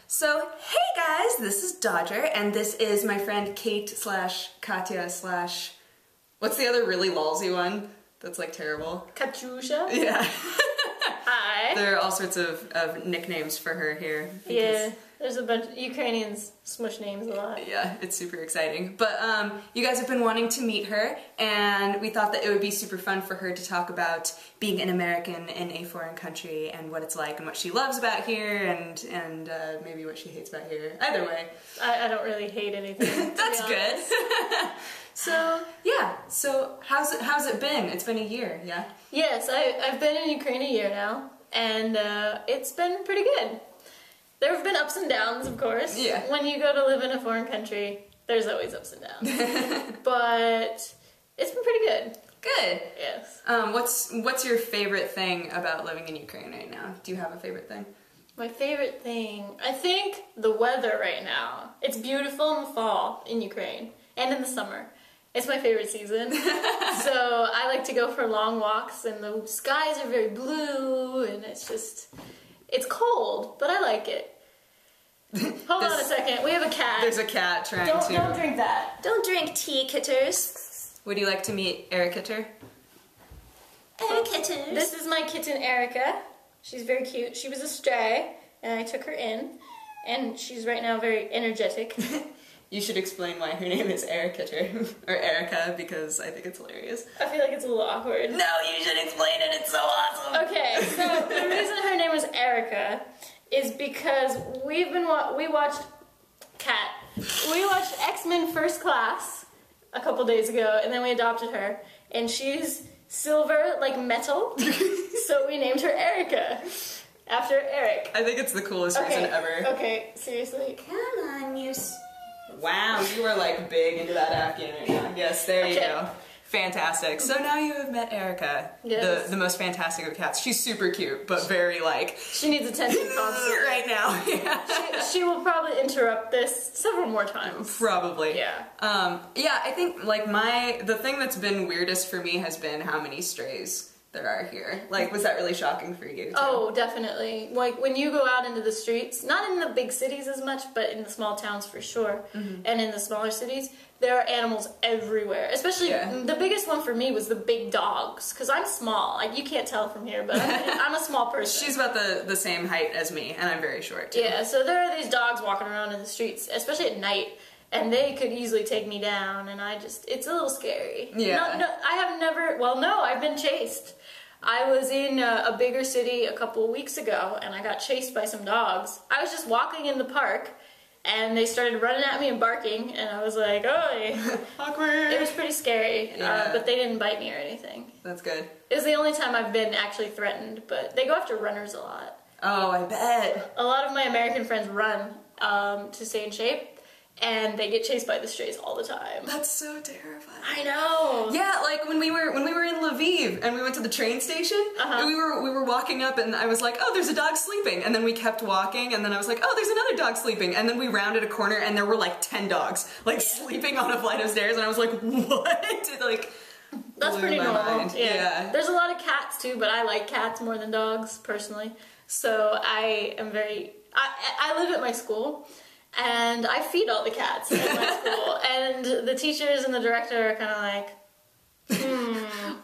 So, hey guys, this is Dodger, and this is my friend Kate slash Katya slash... What's the other really lolsy one that's like terrible? Katyusha? Yeah. Hi. There are all sorts of nicknames for her here. Yeah, there's a bunch of Ukrainians smush names a lot. Yeah, it's super exciting. But you guys have been wanting to meet her, and we thought that it would be super fun for her to talk about being an American in a foreign country and what it's like and what she loves about here and maybe what she hates about here. Either way. I don't really hate anything. That's good. So, yeah. So, how's it been? It's been a year, yeah? Yes, I've been in Ukraine a year now, and it's been pretty good. There have been ups and downs, of course. Yeah. When you go to live in a foreign country, there's always ups and downs. But it's been pretty good. Good. Yes. What's your favorite thing about living in Ukraine right now? Do you have a favorite thing? My favorite thing, I think the weather right now. It's beautiful in the fall in Ukraine and in the summer. It's my favorite season. So I like to go for long walks and the skies are very blue and it's cold, but I like it. Hold on a second, we have a cat. There's a cat trying to... Don't drink that. Don't drink tea, kitters. Would you like to meet Eric Kitter? Kitters. This is my kitten Erica. She's very cute. She was a stray and I took her in and she's right now very energetic. You should explain why her name is Eric Kitter, or Erica, because I think it's hilarious. I feel like it's a little awkward. No, you should explain it, it's so awesome! Okay, so the reason her name was Erica is because we watched X-Men First Class a couple days ago, and then we adopted her, and she's silver, like metal, so we named her Erica, after Eric. I think it's the coolest reason ever. Okay, seriously. Come on, you... Wow, you were like big into that Afghan right now. Yes, there you go. Fantastic. So now you have met Erica, yes. the most fantastic of cats. She's super cute, but very like... She needs attention constantly. Right now, yeah. She will probably interrupt this several more times. Probably. Yeah. Yeah, I think like the thing that's been weirdest for me has been how many strays there are here. Like, was that really shocking for you too? Oh, definitely. Like, when you go out into the streets, not in the big cities as much, but in the small towns for sure, and in the smaller cities, there are animals everywhere. Especially, the biggest one for me was the big dogs, because I'm small. Like, you can't tell from here, but I'm a small person. She's about the same height as me, and I'm very short too. Yeah, so there are these dogs walking around in the streets, especially at night, and they could easily take me down, and it's a little scary. Yeah. I've been chased. I was in a bigger city a couple of weeks ago, and I got chased by some dogs. I was just walking in the park, and they started running at me and barking, and I was like, oh. Awkward. It was pretty scary, Yeah. but they didn't bite me or anything. That's good. It was the only time I've been actually threatened, but they go after runners a lot. Oh, I bet. A lot of my American friends run to stay in shape, and they get chased by the strays all the time. That's so terrifying. I know. Yeah, like when we were in Lviv and we went to the train station, and we were walking up and I was like, oh, there's a dog sleeping, and then we kept walking, and then I was like, oh, there's another dog sleeping, and then we rounded a corner and there were like 10 dogs like sleeping on a flight of stairs, and I was like, what? Like, that's pretty normal. Mind. Yeah. There's a lot of cats too, but I like cats more than dogs personally. So I live at my school. And I feed all the cats at my school, and the teachers and the director are kind of like,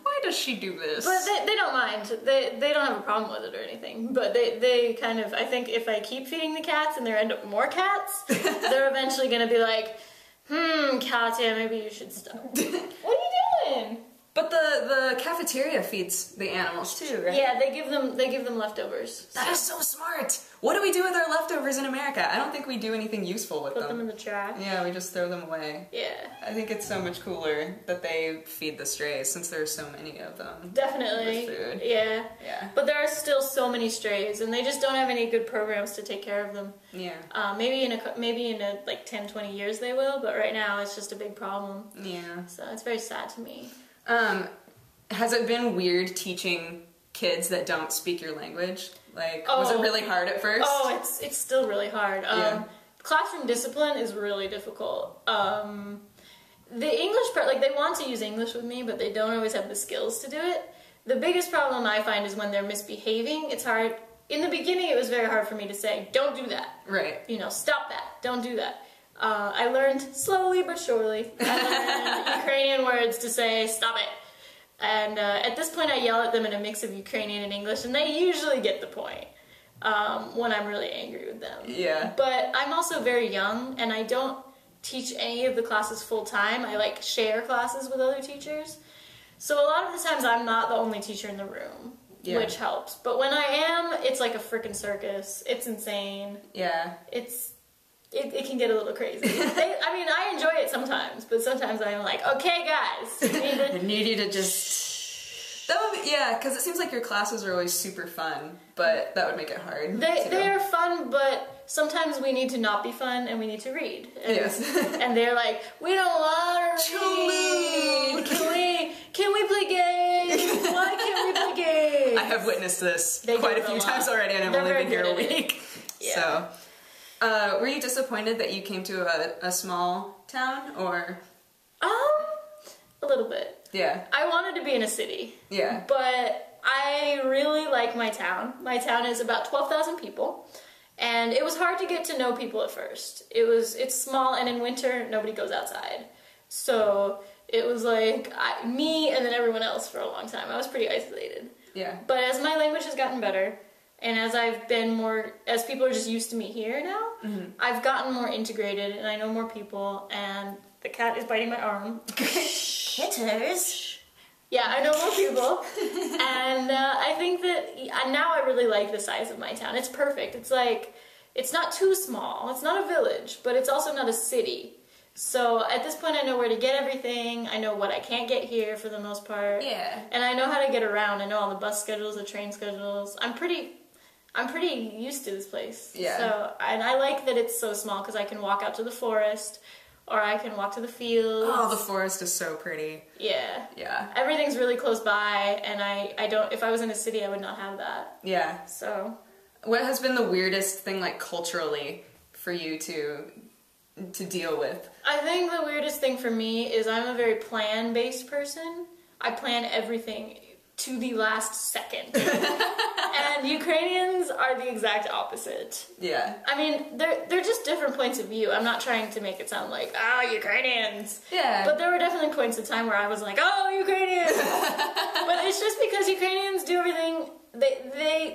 why does she do this? But they don't mind. They don't have a problem with it or anything. But they kind of, I think if I keep feeding the cats and there end up more cats, they're eventually going to be like, Katya, maybe you should stop. What are you doing? But the cafeteria feeds the animals too, right? Yeah, they give them leftovers. That is so smart. What do we do with our leftovers in America? I don't think we do anything useful with them. Put them in the trash. Yeah, we just throw them away. Yeah. I think it's so much cooler that they feed the strays since there are so many of them. Definitely. With food. Yeah. Yeah. But there are still so many strays, and they just don't have any good programs to take care of them. Yeah. Maybe in a like 10, 20 years they will, but right now it's just a big problem. Yeah. So it's very sad to me. Has it been weird teaching kids that don't speak your language? Like, was it really hard at first? Oh, it's still really hard. Classroom discipline is really difficult. The English part, like, they want to use English with me, but they don't always have the skills to do it. The biggest problem I find is when they're misbehaving. It's hard in the beginning it was very hard for me to say, don't do that. Right. You know, stop that. Don't do that. I learned slowly but surely. I learned Ukrainian words to say, stop it. And at this point I yell at them in a mix of Ukrainian and English, and they usually get the point when I'm really angry with them. Yeah. But I'm also very young, and I don't teach any of the classes full time. I like share classes with other teachers. So a lot of the times I'm not the only teacher in the room, which helps. But when I am, it's like a frickin' circus. It's insane. Yeah. It can get a little crazy. I mean, I enjoy it sometimes, but sometimes I'm like, okay, guys, I need you to just... That would be, yeah, because it seems like your classes are always super fun, but that would make it hard. They are fun, but sometimes we need to not be fun, and we need to read. And, yes. And they're like, we don't want to read. Can we play games? Why can't we play games? I have witnessed this They quite do a it few a times lot. already, and I've They're only very been here a good at it. week. Yeah. So, were you disappointed that you came to a small town, or? A little bit. Yeah. I wanted to be in a city. Yeah. But I really like my town. My town is about 12,000 people. And it was hard to get to know people at first. It's small, and in winter, nobody goes outside. So it was like me and then everyone else for a long time. I was pretty isolated. Yeah. But as my language has gotten better, and as I've been more, as people are just used to me here now, I've gotten more integrated, and I know more people, and the cat is biting my arm. Kitters. Yeah, I know more people, and I think that now I really like the size of my town. It's perfect. It's like, it's not too small. It's not a village, but it's also not a city. So at this point I know where to get everything. I know what I can't get here for the most part. Yeah. And I know how to get around. I know all the bus schedules, the train schedules. I'm pretty used to this place. Yeah. So, and I like that it's so small because I can walk out to the forest, or I can walk to the fields. Oh, the forest is so pretty. Yeah. Yeah. Everything's really close by, and I don't, if I was in a city, I would not have that. Yeah. So. What has been the weirdest thing, like, culturally for you to deal with? I think the weirdest thing for me is I'm a very plan-based person. I plan everything to the last second. And Ukrainians are the exact opposite. Yeah. I mean, they're just different points of view. I'm not trying to make it sound like, Ukrainians. Yeah. But there were definitely points in time where I was like, Ukrainians! But it's just because Ukrainians do everything,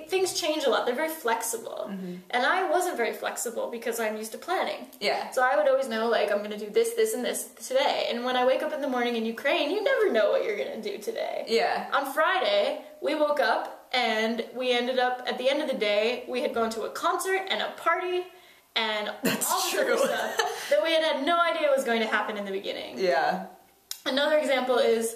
things change a lot. They're very flexible. And I wasn't very flexible because I'm used to planning. Yeah. So I would always know, like, I'm going to do this, this, and this today. And when I wake up in the morning in Ukraine, you never know what you're going to do today. Yeah. On Friday, we woke up and we ended up, at the end of the day, we had gone to a concert and a party and all this other stuff that we had no idea was going to happen in the beginning. Yeah. Another example is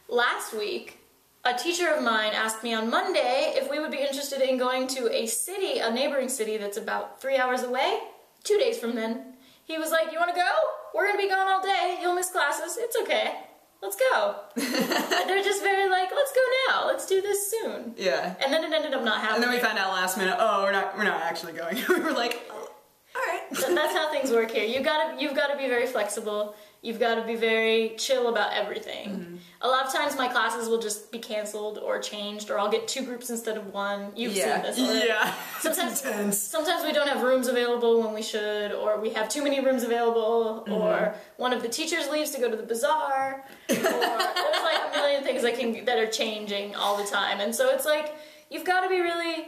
last week, a teacher of mine asked me on Monday if we would be interested in going to a city, a neighboring city that's about 3 hours away, 2 days from then. He was like, you want to go? We're going to be gone all day. You'll miss classes. It's okay. Let's go. They're just very like, let's go now. Let's do this soon. Yeah. And then it ended up not happening. And then we found out last minute, we're not actually going. We were like, oh, all right. That's how things work here. You've got to be very flexible. You've got to be very chill about everything. A lot of times my classes will just be canceled or changed, or I'll get 2 groups instead of 1. You've seen this already. Yeah. Sometimes we don't have rooms available when we should, or we have too many rooms available, or one of the teachers leaves to go to the bazaar, or there's like a million things that are changing all the time. And so it's like, you've got to be really...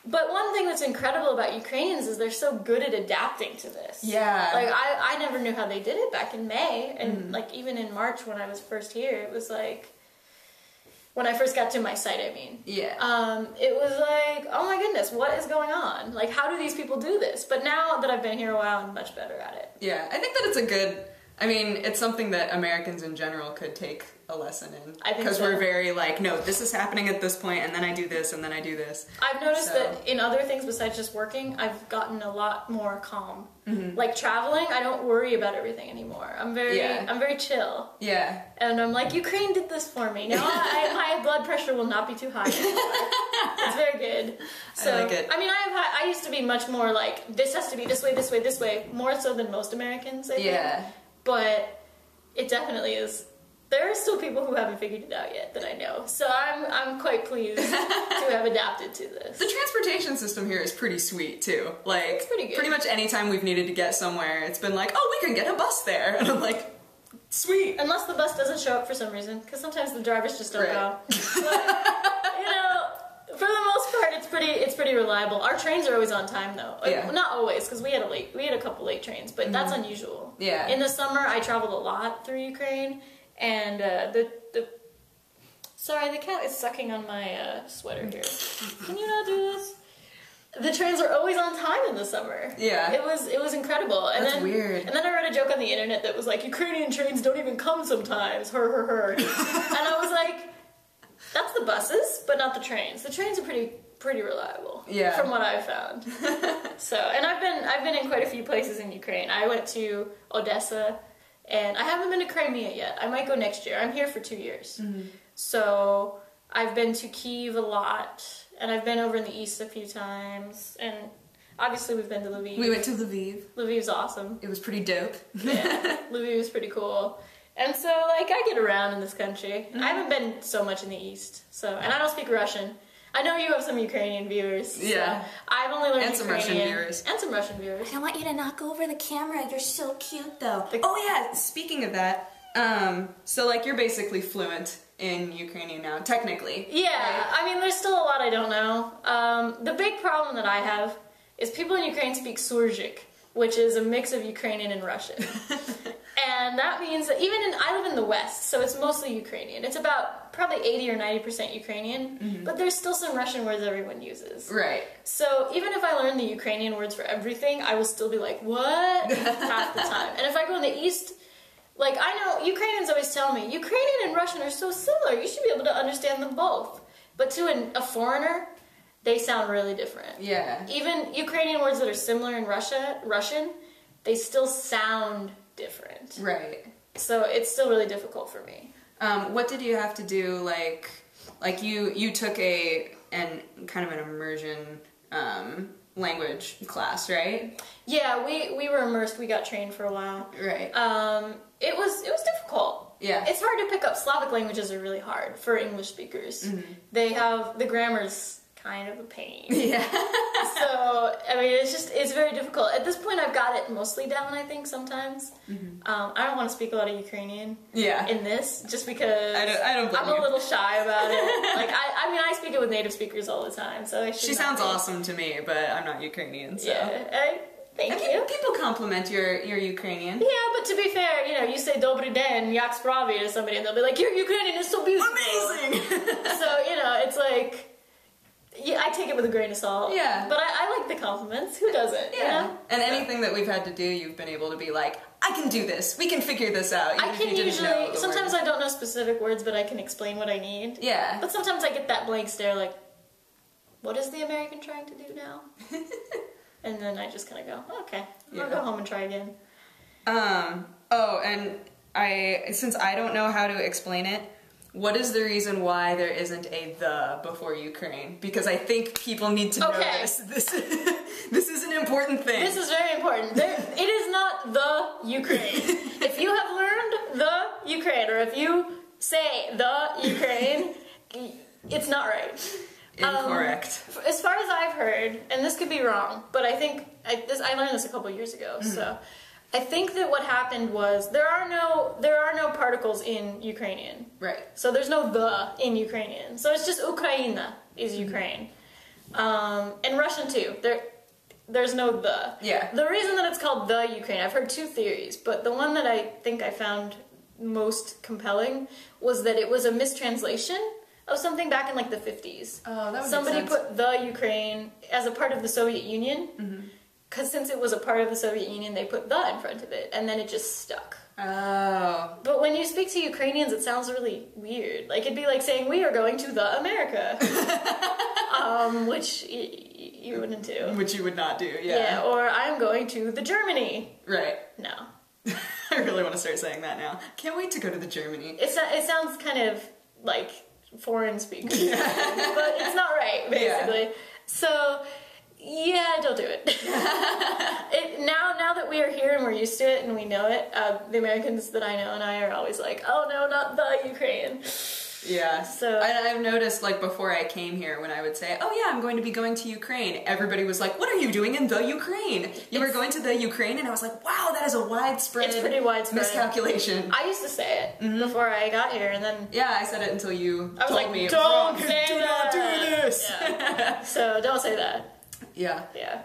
But one thing that's incredible about Ukrainians is they're so good at adapting to this. Yeah. Like, I never knew how they did it back in May, and like even in March when I was first here, it was like, when I first got to my site, I mean. Yeah. It was like, oh my goodness, what is going on? Like, how do these people do this? But now that I've been here a while, I'm much better at it. Yeah, I think that it's something that Americans in general could take a lesson in. I think because so. we're very like, no, this is happening at this point, and then I do this, and then I do this. I've noticed that in other things besides just working, I've gotten a lot more calm. Like traveling, I don't worry about everything anymore. I'm very chill. Yeah. And I'm like, Ukraine did this for me. Now my blood pressure will not be too high anymore. It's very good. So, I like it. I mean, I used to be much more like, this has to be this way, this way, this way, more so than most Americans, I think. Yeah. But it definitely is There are still people who haven't figured it out yet that I know. So I'm quite pleased to have adapted to this. The transportation system here is pretty sweet too. Like, it's pretty good. Pretty much any time we've needed to get somewhere, it's been like, oh, we can get a bus there. And I'm like, sweet. Unless the bus doesn't show up for some reason, because sometimes the drivers just don't go. But, you know, for the most part, it's pretty reliable. Our trains are always on time though. Like, Yeah. Not always, because we had a couple late trains, but that's unusual. Yeah. In the summer, I traveled a lot through Ukraine, and sorry, the cat is sucking on my sweater here. Can you not do this? The trains are always on time in the summer. Yeah. It was incredible. And That's then, weird. And then I read a joke on the internet that was like, Ukrainian trains don't even come sometimes. Her. And I was like, that's the buses, but not the trains. The trains are pretty reliable. Yeah. From what I've found. So, and I've been in quite a few places in Ukraine. I went to Odessa, and I haven't been to Crimea yet. I might go next year. I'm here for 2 years. Mm-hmm. So I've been to Kyiv a lot, and I've been over in the east a few times, and obviously we've been to Lviv. We went to Lviv. Lviv's awesome. It was pretty dope. Yeah, Lviv is pretty cool. And so, like, I get around in this country. I haven't been so much in the east, so, and I don't speak Russian. I know you have some Ukrainian viewers. So Yeah. I've only learned And some Ukrainian. Russian viewers. And some Russian viewers. I want you to knock over the camera. You're so cute, though. Oh yeah, speaking of that, so like you're basically fluent in Ukrainian now, technically. Yeah, right? I mean, there's still a lot I don't know. The big problem that I have is people in Ukraine speak Surgic, which is a mix of Ukrainian and Russian. And that means that I live in the West, so it's mostly Ukrainian. It's about probably 80 or 90% Ukrainian, but there's still some Russian words everyone uses. Right. So even if I learn the Ukrainian words for everything, I will still be like, what? Half the time. And if I go in the East, like, I know Ukrainians always tell me, Ukrainian and Russian are so similar, you should be able to understand them both. But to a foreigner, they sound really different. Yeah. Even Ukrainian words that are similar in Russian, they still sound different. Right. So it's still really difficult for me. What did you have to do, like you took an kind of an immersion language class, right? Yeah, we were immersed. We got trained for a while. Right. It was difficult. Yeah. It's hard to pick up. Slavic languages are really hard for English speakers. They have the grammar's kind of a pain. Yeah. So I mean, it's very difficult. At this point, I've got it mostly down. I think sometimes. I don't want to speak a lot of Ukrainian. Yeah. In this, just because I don't blame I'm you. a little shy about it. Like I mean, I speak it with native speakers all the time. So She sounds awesome to me, but I'm not Ukrainian, so. Yeah. Thank you. People compliment your Ukrainian. Yeah, but to be fair, you say Dobry den, jak sprawy to somebody, and they'll be like, your Ukrainian is so beautiful. Amazing! So, it's like, yeah, I take it with a grain of salt. Yeah. But I like the compliments. Who doesn't? Yeah. You know? And anything that we've had to do, you've been able to be like, I can do this. We can figure this out. Even I if can you didn't know usually, the sometimes word. I don't know specific words, but I can explain what I need. Yeah. But sometimes I get that blank stare like, what is the American trying to do now? And then I just kind of go, okay, I'll go home and try again. Oh, and since I don't know how to explain it, what is the reason why there isn't a the before Ukraine? Because I think people need to know this. This is an important thing. This is very important. It is not the Ukraine. If you have learned the Ukraine, or if you say the Ukraine, it's not right. Incorrect. As far as I've heard, and this could be wrong, but I think I learned this a couple years ago. So I think that what happened was there are no particles in Ukrainian. Right. So there's no the in Ukrainian. So it's just Ukraina is Ukraine. And Russian too. There's no the. Yeah. The reason that it's called the Ukraine, I've heard two theories, but the one that I think I found most compelling was that it was a mistranslation of something back in like the 50s. Oh, that would Somebody make sense. put the Ukraine as a part of the Soviet Union. Because since it was a part of the Soviet Union, they put the in front of it, and then it just stuck. Oh. But when you speak to Ukrainians, it sounds really weird. Like, it'd be like saying, we are going to the America. Which you wouldn't do. Which you would not do, Yeah, or I'm going to the Germany. Right. No. I really want to start saying that now. Can't wait to go to the Germany. It sounds kind of like foreign speakers. But it's not right, basically. Yeah. So, yeah, don't do it. Now that we are here and we're used to it and we know it. The Americans that I know and I are always like, oh no, not the Ukraine. Yeah. So I've noticed, like, before I came here, when I would say, oh yeah, I'm going to be going to Ukraine, everybody was like, what are you doing in the Ukraine? You were going to the Ukraine? And I was like, wow, that is a widespread It's pretty widespread miscalculation. I used to say it before I got here, and then Yeah, I said it until you I was told like, me don't it was wrong. say Do that. not do this! Yeah. So don't say that. Yeah. Yeah.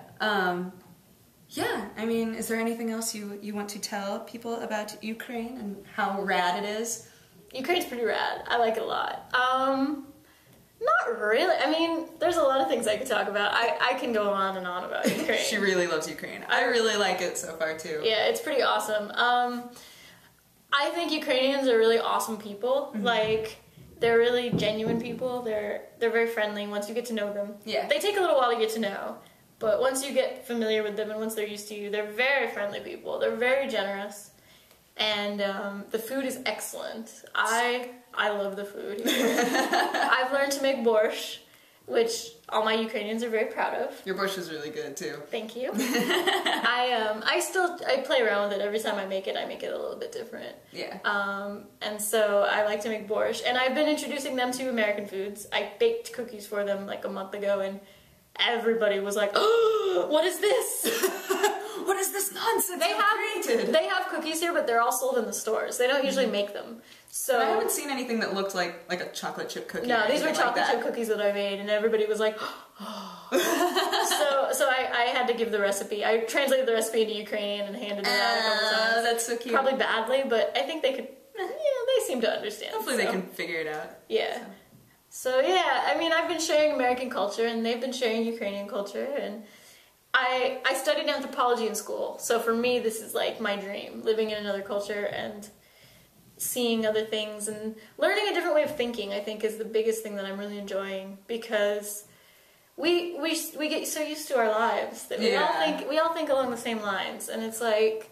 Yeah, I mean, is there anything else you want to tell people about Ukraine and how rad it is? Ukraine's pretty rad. I like it a lot. Not really. I mean, there's a lot of things I could talk about. I can go on and on about Ukraine. She really loves Ukraine. I really like it so far, too. Yeah, it's pretty awesome. I think Ukrainians are really awesome people. Like, they're really genuine people. They're very friendly once you get to know them. Yeah. They take a little while to get to know, but once you get familiar with them and once they're used to you, they're very friendly people. They're very generous. And the food is excellent. I love the food here. I've learned to make borscht, which all my Ukrainians are very proud of. Your borscht is really good, too. Thank you. I play around with it. Every time I make it a little bit different. Yeah. And so I like to make borscht. And I've been introducing them to American foods. I baked cookies for them like a month ago, and everybody was like, oh, what is this? What is this nonsense created? They have cookies here, but they're all sold in the stores. They don't usually make them. So I haven't seen anything that looked like a chocolate chip cookie. no, or these were anything chocolate like chip cookies that I made, and everybody was like, oh. So I had to give the recipe. I translated the recipe into Ukrainian and handed it out a couple times. That's so cute. Probably badly, but I think they could, they seem to understand. Hopefully so. they can figure it out. Yeah. So yeah, I mean, I've been sharing American culture, and they've been sharing Ukrainian culture, and I studied anthropology in school, so for me this is like my dream, living in another culture and seeing other things and learning a different way of thinking. I think is the biggest thing that I'm really enjoying, because we get so used to our lives that we all think along the same lines, and it's like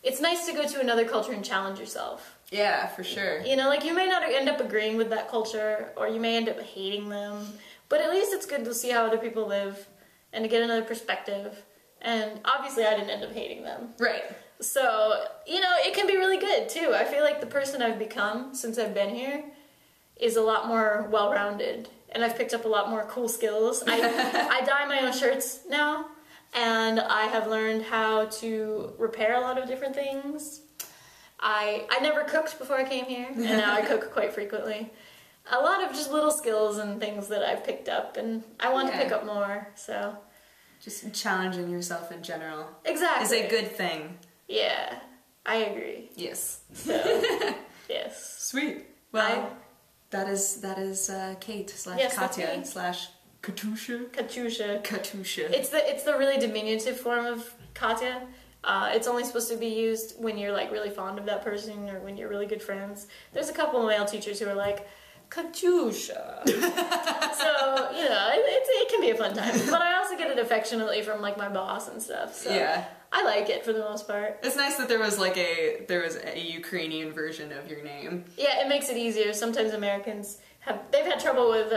it's nice to go to another culture and challenge yourself. Yeah, for sure. You know, like you may not end up agreeing with that culture, or you may end up hating them, but at least it's good to see how other people live and to get another perspective. And obviously I didn't end up hating them. Right. So, it can be really good too. I feel like the person I've become since I've been here is a lot more well-rounded, and I've picked up a lot more cool skills. I dye my own shirts now, and I have learned how to repair a lot of different things. I never cooked before I came here, and now I cook quite frequently. A lot of just little skills and things that I've picked up, and I want to pick up more, so. Just challenging yourself in general. Exactly. Is a good thing. Yeah, I agree. Yes. So, yes. Sweet. Well, that is Kate / Katya / Katusha. Katusha. It's the really diminutive form of Katya. It's only supposed to be used when you're like really fond of that person or when you're really good friends. There's a couple of male teachers who are like, Katusha. So, it can be a fun time. But I also get it affectionately from like my boss and stuff. So yeah. I like it for the most part. It's nice that there was a Ukrainian version of your name. Yeah, it makes it easier. Sometimes Americans they've had trouble with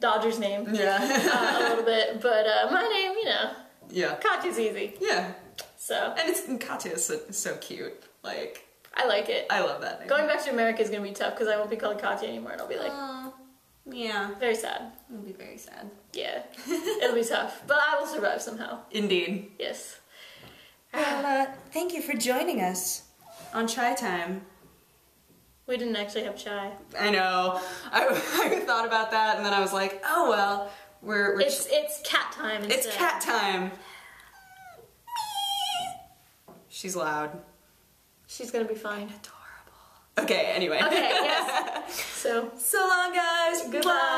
Dodger's name. Yeah. A little bit, but my name, Yeah. Katya's easy. Yeah. So. And Katya is so cute. Like. I like it. I love that name. Going back to America is going to be tough because I won't be called Katya anymore, and I'll be like, yeah. Very sad. It'll be very sad. Yeah. It'll be tough. But I will survive somehow. Indeed. Yes. Well, thank you for joining us on Chai Time. We didn't actually have chai. I know. I thought about that, and then I was like, oh well, It's cat time instead. It's cat time. She's loud. She's gonna be fine. Adorable. Okay, anyway. Okay, yes. So long, guys. goodbye.